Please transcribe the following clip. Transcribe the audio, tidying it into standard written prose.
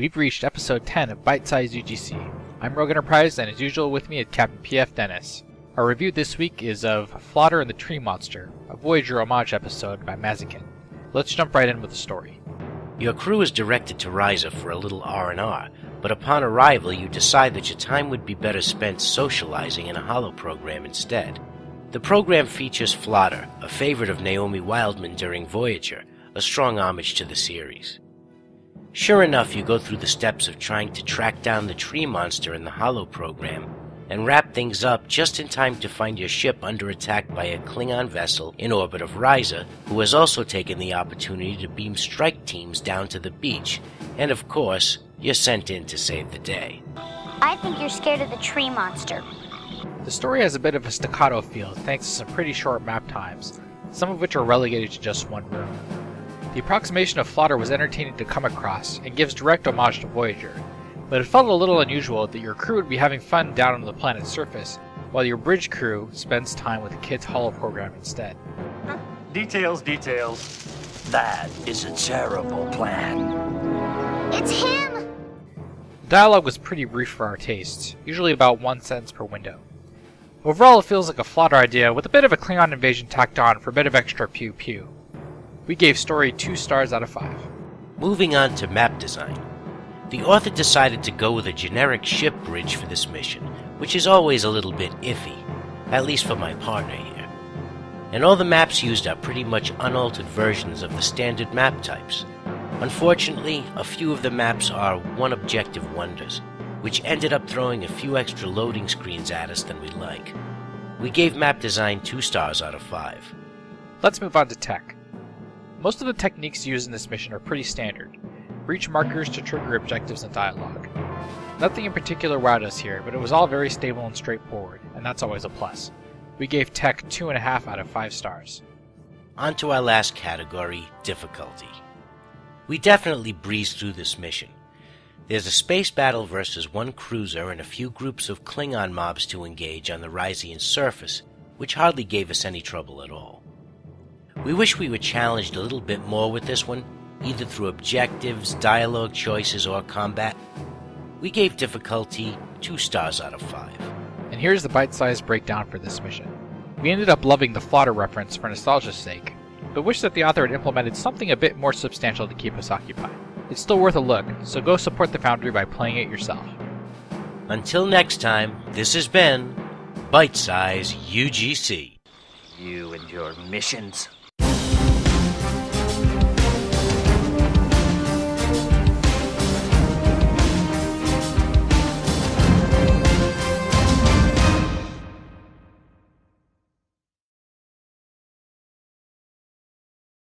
We've reached episode 10 of BitesizeUGC. I'm Rogue Enterprise, and as usual with me is Captain P.F. Dennis. Our review this week is of Flotter and the Tree Monster, a Voyager homage episode by Maziken. Let's jump right in with the story. Your crew is directed to Risa for a little R&R, but upon arrival you decide that your time would be better spent socializing in a holo program instead. The program features Flotter, a favorite of Naomi Wildman during Voyager, a strong homage to the series. Sure enough, you go through the steps of trying to track down the tree monster in the holo program, and wrap things up just in time to find your ship under attack by a Klingon vessel in orbit of Risa, who has also taken the opportunity to beam strike teams down to the beach, and of course, you're sent in to save the day. I think you're scared of the tree monster. The story has a bit of a staccato feel thanks to some pretty short map times, some of which are relegated to just one room. The approximation of Flotter was entertaining to come across, and gives direct homage to Voyager, but it felt a little unusual that your crew would be having fun down on the planet's surface, while your bridge crew spends time with the kids' holo program instead. Details. That is a terrible plan. It's him! The dialogue was pretty brief for our tastes, usually about one sentence per window. Overall, it feels like a Flotter idea with a bit of a Klingon invasion tacked on for a bit of extra pew-pew. We gave story 2 stars out of 5. Moving on to map design. The author decided to go with a generic ship bridge for this mission, which is always a little bit iffy, at least for my partner here. And all the maps used are pretty much unaltered versions of the standard map types. Unfortunately, a few of the maps are one-objective wonders, which ended up throwing a few extra loading screens at us than we like. We gave map design 2 stars out of 5. Let's move on to tech. Most of the techniques used in this mission are pretty standard. Breach markers to trigger objectives and dialogue. Nothing in particular wowed us here, but it was all very stable and straightforward, and that's always a plus. We gave tech 2.5 out of 5 stars. On to our last category, difficulty. We definitely breezed through this mission. There's a space battle versus one cruiser and a few groups of Klingon mobs to engage on the Risian surface, which hardly gave us any trouble at all. We wish we were challenged a little bit more with this one, either through objectives, dialogue choices, or combat. We gave difficulty 2 stars out of 5. And here's the bite-sized breakdown for this mission. We ended up loving the Flotter reference for nostalgia's sake, but wish that the author had implemented something a bit more substantial to keep us occupied. It's still worth a look, so go support the Foundry by playing it yourself. Until next time, this has been BitesizeUGC. You and your missions.